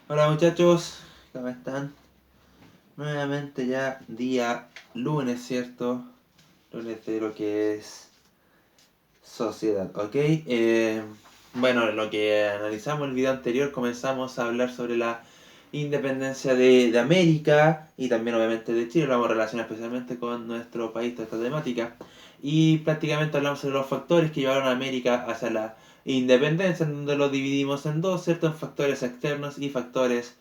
Hola muchachos, ¿cómo están? Nuevamente ya día lunes, ¿cierto? Lunes de lo que es sociedad, ¿ok? Bueno, lo que analizamos en el video anterior comenzamos a hablar sobre la independencia de América y también obviamente de Chile, lo vamos a relacionar especialmente con nuestro país, toda esta temática. Y prácticamente hablamos sobre los factores que llevaron a América hacia la independencia, en donde lo dividimos en dos, ¿cierto? En factores externos y factores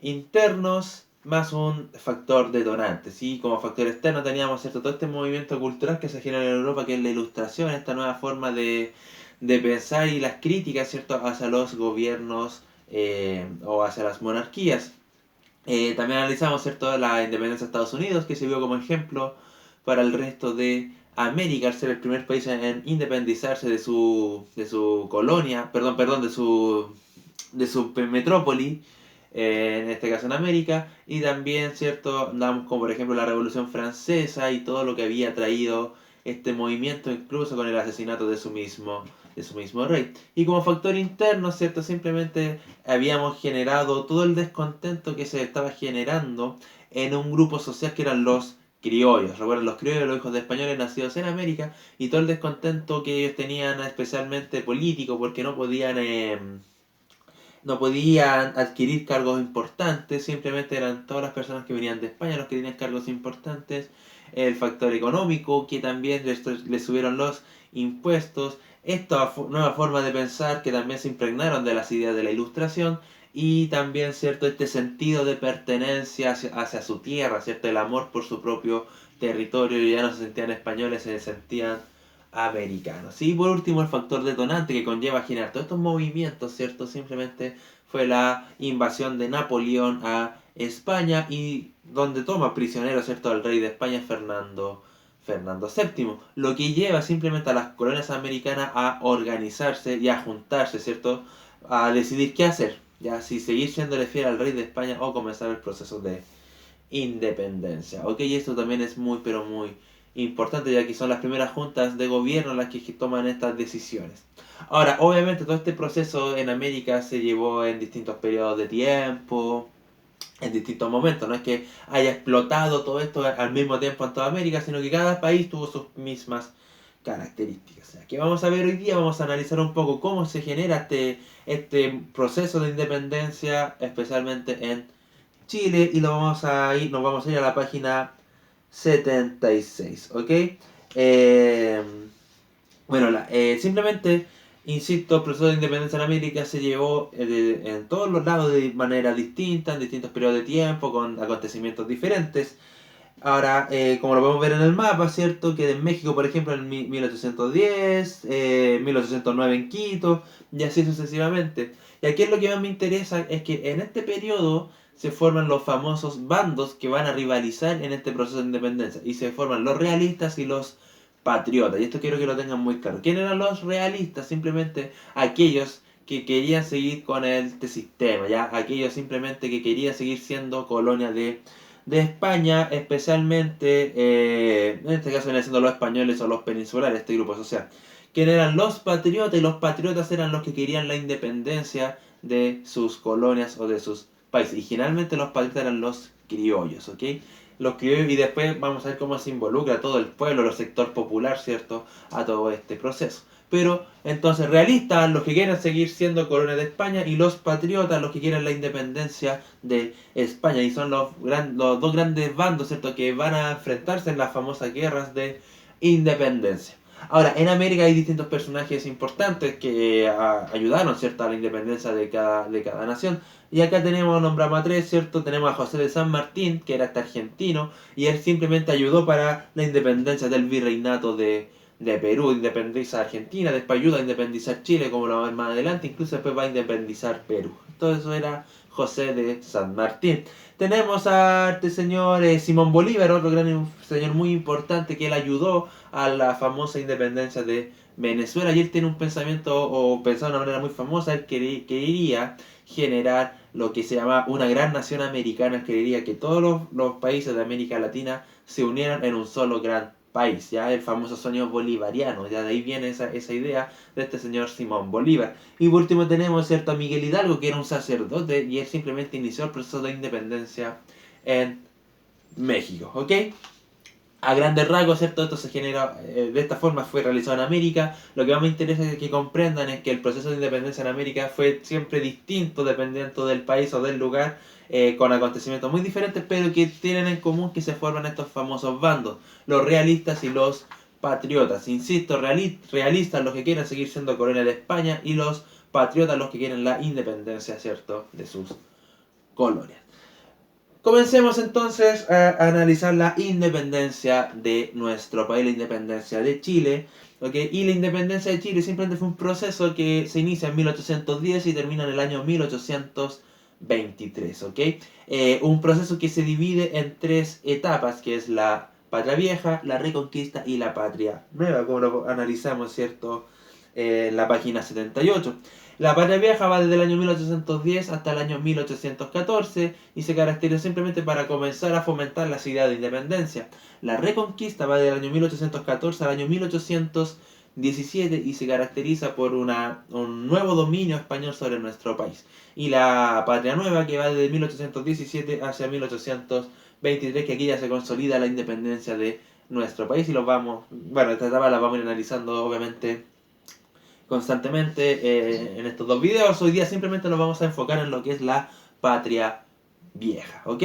internos más un factor detonante, ¿sí? Como factor externo teníamos, ¿cierto? Todo este movimiento cultural que se genera en Europa, que es la ilustración, esta nueva forma de pensar y las críticas, ¿cierto? Hacia los gobiernos o hacia las monarquías. También analizamos, ¿cierto? La independencia de Estados Unidos, que se vio como ejemplo para el resto de América, al ser el primer país en independizarse de su colonia, de su metrópoli, en este caso en América, y también, ¿cierto? Damos como por ejemplo la Revolución Francesa y todo lo que había traído este movimiento, incluso con el asesinato de su mismo rey. Y como factor interno, ¿cierto? Simplemente habíamos generado todo el descontento que se estaba generando en un grupo social que eran los criollos. Recuerden, los criollos, los hijos de españoles nacidos en América, y todo el descontento que ellos tenían, especialmente político, porque no podían adquirir cargos importantes, simplemente eran todas las personas que venían de España los que tenían cargos importantes, el factor económico, que también les subieron los impuestos, esta nueva forma de pensar que también se impregnaron de las ideas de la ilustración, y también, ¿cierto?, este sentido de pertenencia hacia su tierra, ¿cierto?, el amor por su propio territorio, ya no se sentían españoles, se sentían americanos. Y por último, el factor detonante que conlleva a generar todos estos movimientos, ¿cierto? Simplemente fue la invasión de Napoleón a España, y donde toma prisionero, ¿cierto?, al rey de España, Fernando VII, lo que lleva simplemente a las colonias americanas a organizarse y a juntarse, ¿cierto?, a decidir qué hacer, ya si seguir siéndole fiel al rey de España o comenzar el proceso de independencia. Ok, y esto también es muy, pero muy importante, ya que son las primeras juntas de gobierno las que toman estas decisiones. Ahora, obviamente todo este proceso en América se llevó en distintos periodos de tiempo, en distintos momentos. No es que haya explotado todo esto al mismo tiempo en toda América, sino que cada país tuvo sus mismas características. O sea, que vamos a ver hoy día, vamos a analizar un poco cómo se genera este proceso de independencia, especialmente en Chile, y nos vamos a ir a la página 76, ¿ok? Eh, bueno, simplemente, insisto, el proceso de independencia en América se llevó en todos los lados de manera distinta, en distintos periodos de tiempo, con acontecimientos diferentes. Ahora, como lo podemos ver en el mapa, ¿cierto? Que en México, por ejemplo, en 1810, 1809 en Quito, y así sucesivamente. Y aquí es lo que más me interesa, es que en este periodo se forman los famosos bandos que van a rivalizar en este proceso de independencia. Y se forman los realistas y los patriotas. Y esto quiero que lo tengan muy claro. ¿Quién eran los realistas? Simplemente aquellos que querían seguir con este sistema, ¿ya? Aquellos simplemente que querían seguir siendo colonia de España, especialmente, en este caso vienen siendo los españoles o los peninsulares, este grupo social. ¿Quién eran los patriotas? Y los patriotas eran los que querían la independencia de sus colonias o de sus países. Y generalmente los patriotas eran los criollos, ¿ok? Los criollos, y después vamos a ver cómo se involucra todo el pueblo, el sector popular, ¿cierto?, a todo este proceso. Pero entonces, realistas, los que quieren seguir siendo colonia de España, y los patriotas, los que quieren la independencia de España. Y son los dos grandes bandos, ¿cierto?, que van a enfrentarse en las famosas guerras de independencia. Ahora, en América hay distintos personajes importantes que ayudaron, ¿cierto?, a la independencia de cada nación. Y acá nombramos a tres, ¿cierto? Tenemos a José de San Martín, que era argentino, y él simplemente ayudó para la independencia del virreinato de Perú, independiza Argentina, después ayuda a independizar Chile, como lo vamos a ver más adelante, incluso después va a independizar Perú. Todo eso era José de San Martín. Tenemos a este señor Simón Bolívar, otro gran señor muy importante, que él ayudó a la famosa independencia de Venezuela, y él tiene un pensamiento, o pensaba de una manera muy famosa. Él quería generar lo que se llama una gran nación americana. Él quería que todos los países de América Latina se unieran en un solo gran país, ya el famoso sueño bolivariano, ya de ahí viene esa idea de este señor Simón Bolívar. Y por último tenemos, ¿cierto?, a Miguel Hidalgo, que era un sacerdote y él simplemente inició el proceso de independencia en México, ¿ok? A grandes rasgos, ¿cierto? Esto se genera, de esta forma fue realizado en América. Lo que más me interesa es que comprendan es que el proceso de independencia en América fue siempre distinto dependiendo del país o del lugar, con acontecimientos muy diferentes, pero que tienen en común que se forman estos famosos bandos, los realistas y los patriotas. Insisto, realistas los que quieren seguir siendo colonia de España y los patriotas los que quieren la independencia, ¿cierto?, de sus colonias. Comencemos entonces a analizar la independencia de nuestro país, la independencia de Chile. ¿Okay? Y la independencia de Chile simplemente fue un proceso que se inicia en 1810 y termina en el año 1823. ¿Okay? Un proceso que se divide en tres etapas, que es la patria vieja, la reconquista y la patria nueva, como lo analizamos, ¿cierto?, en la página 78. La patria vieja va desde el año 1810 hasta el año 1814 y se caracteriza simplemente para comenzar a fomentar las ideas de independencia. La reconquista va desde el año 1814 al año 1817 y se caracteriza por un nuevo dominio español sobre nuestro país. Y la patria nueva, que va desde 1817 hacia 1823, que aquí ya se consolida la independencia de nuestro país. Y esta etapa la vamos a ir analizando obviamente constantemente en estos dos videos. Hoy día simplemente nos vamos a enfocar en lo que es la patria vieja, ¿ok?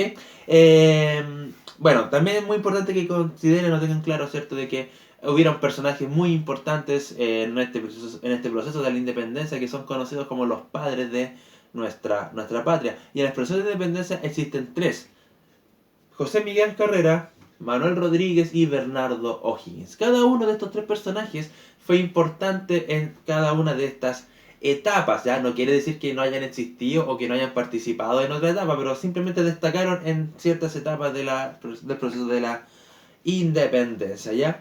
Bueno, también es muy importante que consideren o tengan claro, ¿cierto?, de que hubieron personajes muy importantes en este proceso de la independencia que son conocidos como los padres de nuestra patria. Y en el proceso de independencia existen tres: José Miguel Carrera, Manuel Rodríguez y Bernardo O'Higgins. Cada uno de estos tres personajes fue importante en cada una de estas etapas, ¿ya? No quiere decir que no hayan existido o que no hayan participado en otra etapa, pero simplemente destacaron en ciertas etapas del proceso de la independencia, ¿ya?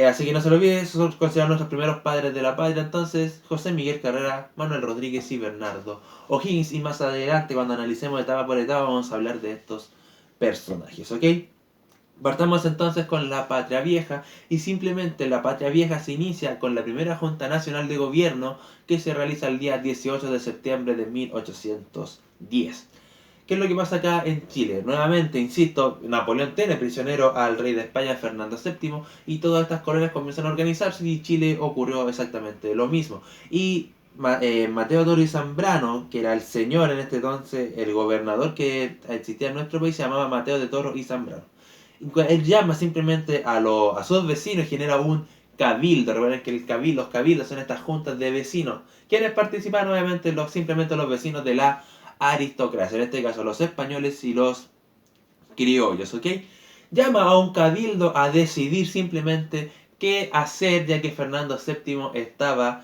Así que no se lo olviden, esos son considerados nuestros primeros padres de la patria, entonces José Miguel Carrera, Manuel Rodríguez y Bernardo O'Higgins. Y más adelante, cuando analicemos etapa por etapa, vamos a hablar de estos personajes, ¿ok? Partamos entonces con la patria vieja, y simplemente la patria vieja se inicia con la primera Junta Nacional de Gobierno que se realiza el día 18 de septiembre de 1810. ¿Qué es lo que pasa acá en Chile? Nuevamente, insisto, Napoleón tiene prisionero al rey de España, Fernando VII, y todas estas colonias comienzan a organizarse y Chile ocurrió exactamente lo mismo. Y Mateo Toro y Zambrano, que era el señor en este entonces, el gobernador que existía en nuestro país, se llamaba Mateo de Toro y Zambrano. Él llama simplemente a sus vecinos y genera un cabildo. Recuerden que los cabildos son estas juntas de vecinos. ¿Quiénes participan? Obviamente simplemente los vecinos de la aristocracia, en este caso los españoles y los criollos, ¿ok? Llama a un cabildo a decidir simplemente qué hacer, ya que Fernando VII estaba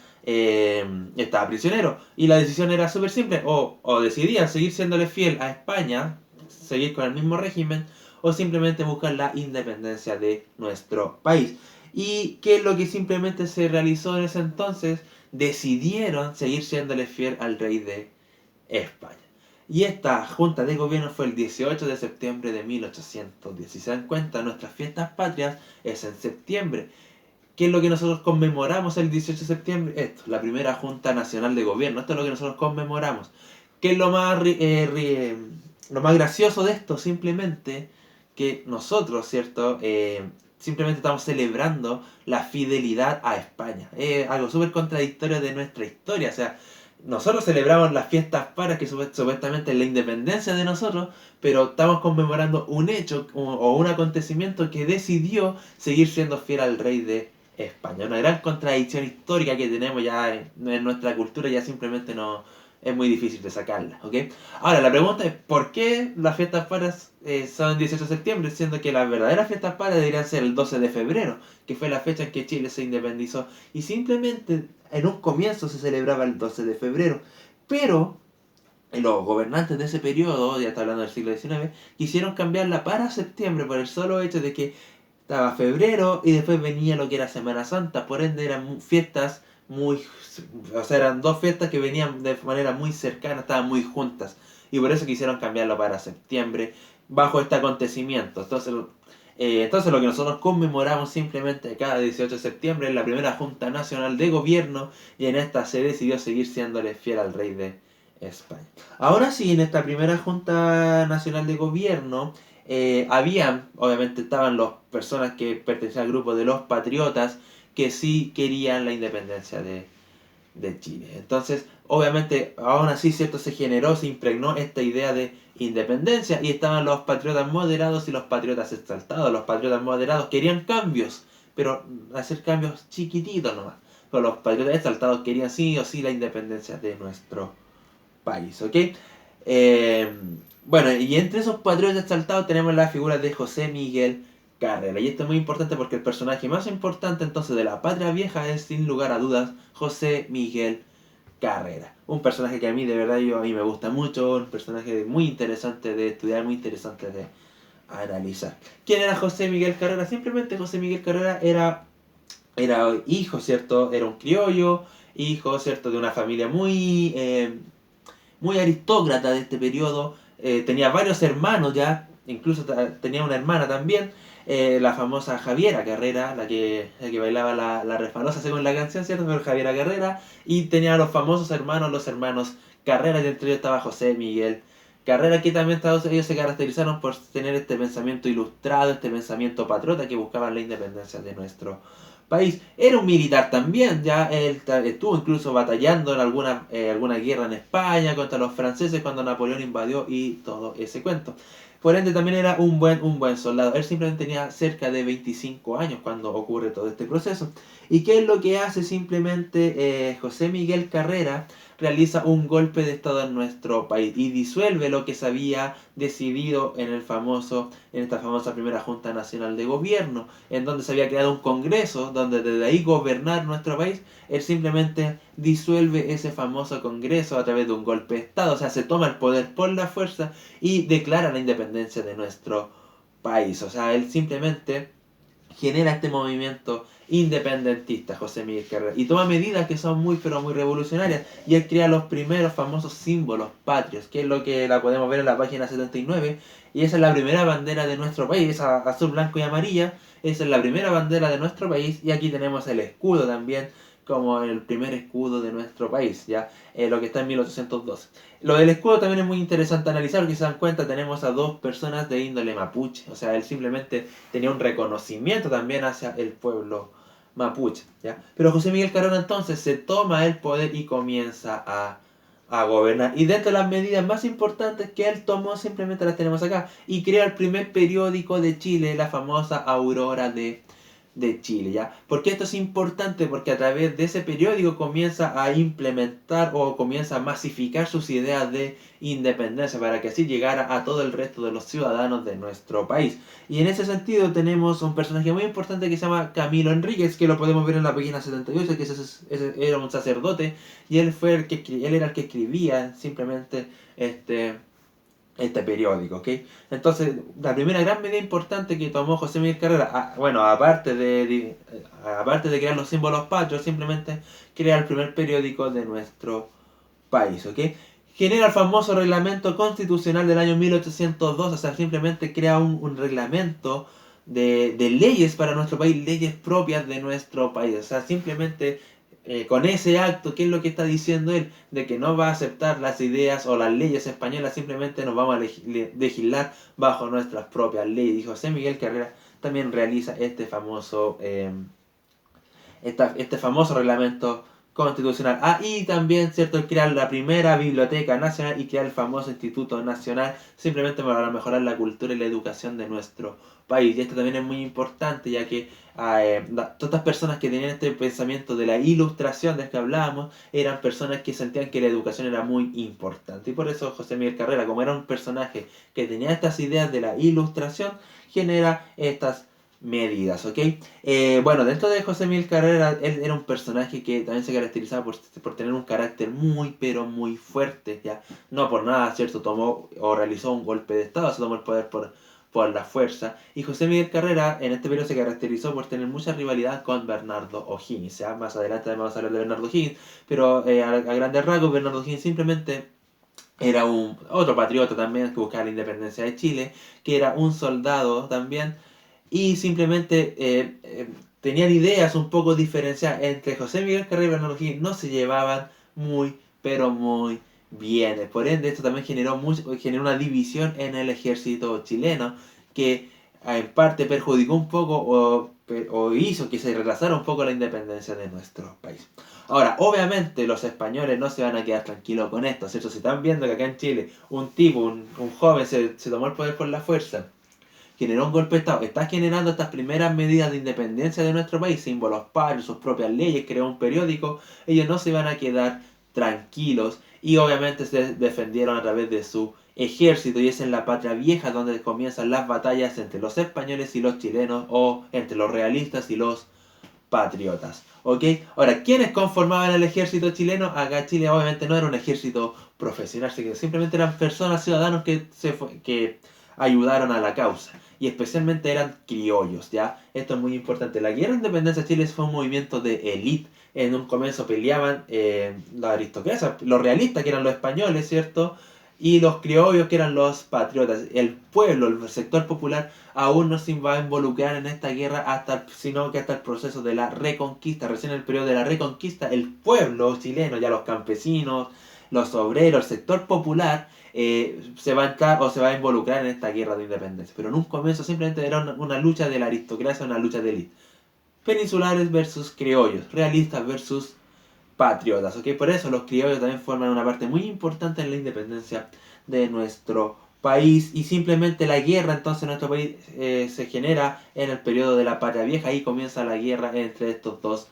prisionero. Y la decisión era súper simple: o decidían seguir siéndole fiel a España, seguir con el mismo régimen, o simplemente buscar la independencia de nuestro país. ¿Y qué es lo que simplemente se realizó en ese entonces? Decidieron seguir siéndole fiel al rey de España. Y esta junta de gobierno fue el 18 de septiembre de 1810. Si se dan cuenta, nuestras fiestas patrias es en septiembre. ¿Qué es lo que nosotros conmemoramos el 18 de septiembre? Esto, la primera Junta Nacional de Gobierno. Esto es lo que nosotros conmemoramos. ¿Qué es lo más gracioso de esto? Simplemente que nosotros, ¿cierto? Simplemente estamos celebrando la fidelidad a España. Es algo súper contradictorio de nuestra historia. O sea, nosotros celebramos las fiestas patrias, que supuestamente es la independencia de nosotros, pero estamos conmemorando un hecho o un acontecimiento que decidió seguir siendo fiel al rey de España. Una gran contradicción histórica que tenemos ya en nuestra cultura, ya simplemente no es muy difícil de sacarla, ¿ok? Ahora, la pregunta es: ¿por qué las fiestas patrias son el 18 de septiembre, siendo que las verdaderas fiestas patrias deberían ser el 12 de febrero, que fue la fecha en que Chile se independizó? Y simplemente en un comienzo se celebraba el 12 de febrero, pero los gobernantes de ese periodo, ya está hablando del siglo XIX, quisieron cambiarla para septiembre por el solo hecho de que estaba febrero y después venía lo que era Semana Santa. Por ende eran fiestas eran dos fiestas que venían de manera muy cercana, estaban muy juntas, y por eso quisieron cambiarlo para septiembre bajo este acontecimiento. Entonces Entonces lo que nosotros conmemoramos simplemente cada 18 de septiembre es la primera Junta Nacional de Gobierno y en esta se decidió seguir siéndole fiel al rey de España. Ahora sí, en esta primera Junta Nacional de Gobierno obviamente estaban las personas que pertenecían al grupo de los patriotas que sí querían la independencia de Chile. Entonces, obviamente, aún así, ¿cierto? Se generó, se impregnó esta idea de independencia y estaban los patriotas moderados y los patriotas exaltados. Los patriotas moderados querían cambios, pero hacer cambios chiquititos nomás. Pero los patriotas exaltados querían sí o sí la independencia de nuestro país, ¿ok? Eh, bueno, y entre esos patriotas exaltados tenemos la figura de José Miguel Carrera. Y esto es muy importante porque el personaje más importante entonces de la patria vieja es sin lugar a dudas José Miguel Carrera. Un personaje que a mí de verdad a mí me gusta mucho, un personaje muy interesante de estudiar, muy interesante de analizar. ¿Quién era José Miguel Carrera? Simplemente José Miguel Carrera era hijo, ¿cierto? Era un criollo, hijo, ¿cierto? De una familia muy aristócrata de este periodo. Tenía varios hermanos ya, incluso tenía una hermana también, la famosa Javiera Carrera, la que bailaba la refalosa según la canción, ¿cierto? Pero Javiera Carrera, y tenía los famosos hermanos, los hermanos Carrera, y entre ellos estaba José Miguel Carrera, que también ellos se caracterizaron por tener este pensamiento ilustrado, este pensamiento patriota que buscaban la independencia de nuestro país. Era un militar también, ya él estuvo incluso batallando en alguna guerra en España contra los franceses cuando Napoleón invadió y todo ese cuento. Por ende también era un buen soldado. Él simplemente tenía cerca de 25 años cuando ocurre todo este proceso. ¿Y qué es lo que hace simplemente José Miguel Carrera? Realiza un golpe de estado en nuestro país y disuelve lo que se había decidido en esta famosa primera Junta Nacional de Gobierno, en donde se había creado un congreso donde desde ahí gobernar nuestro país. Él simplemente disuelve ese famoso congreso a través de un golpe de estado, o sea, se toma el poder por la fuerza y declara la independencia de nuestro país. O sea, él simplemente genera este movimiento independentista, José Miguel Carrera, y toma medidas que son muy pero muy revolucionarias, y él crea los primeros famosos símbolos patrios, que es lo que la podemos ver en la página 79, y esa es la primera bandera de nuestro país, esa azul, blanco y amarilla. Esa es la primera bandera de nuestro país, y aquí tenemos el escudo también como el primer escudo de nuestro país, ya lo que está en 1812. Lo del escudo también es muy interesante analizar, porque si se dan cuenta tenemos a dos personas de índole mapuche, o sea, él simplemente tenía un reconocimiento también hacia el pueblo mapuche, ¿ya? Pero José Miguel Carrera entonces se toma el poder y comienza a gobernar. Y dentro de las medidas más importantes que él tomó, simplemente las tenemos acá, y crea el primer periódico de Chile, la famosa Aurora de Chile, ¿ya? Porque esto es importante porque a través de ese periódico comienza a implementar o comienza a masificar sus ideas de independencia para que así llegara a todo el resto de los ciudadanos de nuestro país. Y en ese sentido tenemos un personaje muy importante que se llama Camilo Enríquez, que lo podemos ver en la página 78, que ese era un sacerdote y él era el que escribía simplemente este periódico, ¿ok? Entonces, la primera gran medida importante que tomó José Miguel Carrera, bueno, aparte de crear los símbolos patrios, simplemente crea el primer periódico de nuestro país, ¿ok? Genera el famoso reglamento constitucional del año 1802, o sea, simplemente crea un reglamento de leyes para nuestro país, leyes propias de nuestro país, o sea, simplemente con ese acto, ¿qué es lo que está diciendo él? De que no va a aceptar las ideas o las leyes españolas, simplemente nos vamos a legislar bajo nuestras propias leyes. Y José Miguel Carrera también realiza este famoso reglamento constitucional. Y también, ¿cierto?, crear la primera biblioteca nacional y crear el famoso Instituto Nacional, simplemente para mejorar la cultura y la educación de nuestro país. Y esto también es muy importante, ya que todas estas personas que tenían este pensamiento de la ilustración del que hablábamos, eran personas que sentían que la educación era muy importante. Y por eso José Miguel Carrera, como era un personaje que tenía estas ideas de la ilustración, genera estas medidas, ¿ok? Bueno, dentro de José Miguel Carrera, él era un personaje que también se caracterizaba por tener un carácter muy, pero muy fuerte, ¿ya? No por nada, ¿cierto? Tomó o realizó un golpe de estado, se tomó el poder por la fuerza. Y José Miguel Carrera en este periodo se caracterizó por tener mucha rivalidad con Bernardo O'Higgins, ¿ya? Más adelante vamos a hablar de Bernardo O'Higgins, pero a grandes rasgos Bernardo O'Higgins simplemente era otro patriota también que buscaba la independencia de Chile, que era un soldado también y simplemente tenían ideas un poco diferenciadas. Entre José Miguel Carrera y Bernardo O'Higgins no se llevaban muy, pero muy bien. Por ende, esto también generó una división en el ejército chileno que en parte perjudicó un poco o hizo que se retrasara un poco la independencia de nuestro país. Ahora, obviamente los españoles no se van a quedar tranquilos con esto, ¿cierto? Si están viendo que acá en Chile un tipo, un joven se tomó el poder por la fuerza, generó un golpe de Estado, está generando estas primeras medidas de independencia de nuestro país, símbolos patrios, sus propias leyes, creó un periódico, ellos no se van a quedar tranquilos y obviamente se defendieron a través de su ejército y es en la Patria Vieja donde comienzan las batallas entre los españoles y los chilenos o entre los realistas y los patriotas. ¿Ok? Ahora, ¿quiénes conformaban el ejército chileno? Acá Chile obviamente no era un ejército profesional, simplemente eran personas, ciudadanos que ayudaron a la causa. Y especialmente eran criollos, ¿ya? Esto es muy importante. La guerra de independencia de Chile fue un movimiento de élite. En un comienzo peleaban la aristocracia, los realistas, que eran los españoles, ¿cierto? Y los criollos, que eran los patriotas. El pueblo, el sector popular, aún no se va a involucrar en esta guerra sino que hasta el proceso de la reconquista. Recién en el periodo de la reconquista, el pueblo chileno, ya los campesinos, los obreros, el sector popular, se va a entrar o se va a involucrar en esta guerra de independencia. Pero en un comienzo simplemente era una lucha de la aristocracia, una lucha de élite. Peninsulares versus criollos, realistas versus patriotas, ¿ok? Por eso los criollos también forman una parte muy importante en la independencia de nuestro país y simplemente la guerra entonces en nuestro país se genera en el periodo de la Patria Vieja. Ahí comienza la guerra entre estos dos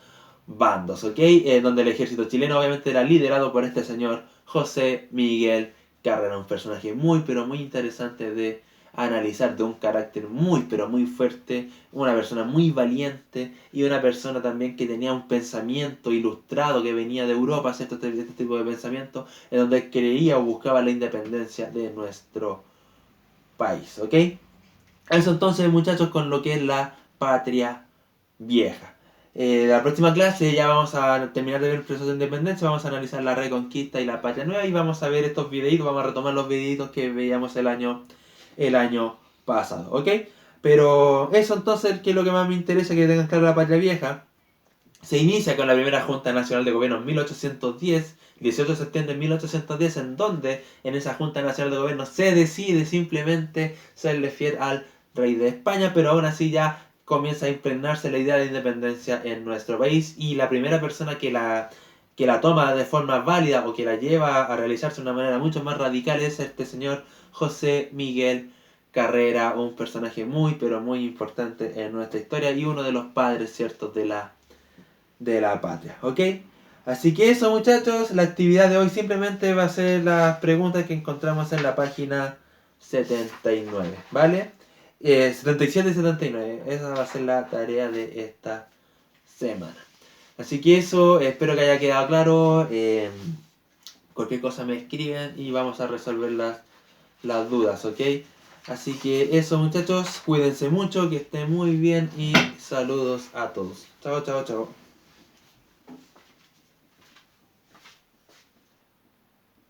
bandos, ¿ok? Donde el ejército chileno obviamente era liderado por este señor José Miguel Carrera, un personaje muy pero muy interesante de analizar, de un carácter muy pero muy fuerte, una persona muy valiente y una persona también que tenía un pensamiento ilustrado que venía de Europa, ¿cierto? Este tipo de pensamiento en donde creía o buscaba la independencia de nuestro país, ¿ok? Eso entonces, muchachos, con lo que es la Patria Vieja. La próxima clase ya vamos a terminar de ver el proceso de independencia, vamos a analizar la Reconquista y la Patria Nueva y vamos a ver estos videitos, vamos a retomar los videitos que veíamos el año pasado, ¿ok? Pero eso entonces, que es lo que más me interesa que tengan claro la Patria Vieja. Se inicia con la primera Junta Nacional de Gobierno en 1810, 18 de septiembre de 1810, en donde en esa Junta Nacional de Gobierno se decide simplemente serle fiel al rey de España, pero aún así ya comienza a impregnarse la idea de independencia en nuestro país y la primera persona que la toma de forma válida o que la lleva a realizarse de una manera mucho más radical es este señor José Miguel Carrera, un personaje muy pero muy importante en nuestra historia y uno de los padres, ¿cierto?, de la patria, ¿ok? Así que eso, muchachos, la actividad de hoy simplemente va a ser las preguntas que encontramos en la página 79, ¿vale? 77 y 79, esa va a ser la tarea de esta semana. Así que eso, espero que haya quedado claro. Cualquier cosa me escriben y vamos a resolver las dudas, ¿ok? Así que eso, muchachos, cuídense mucho, que estén muy bien y saludos a todos. Chao, chao, chao.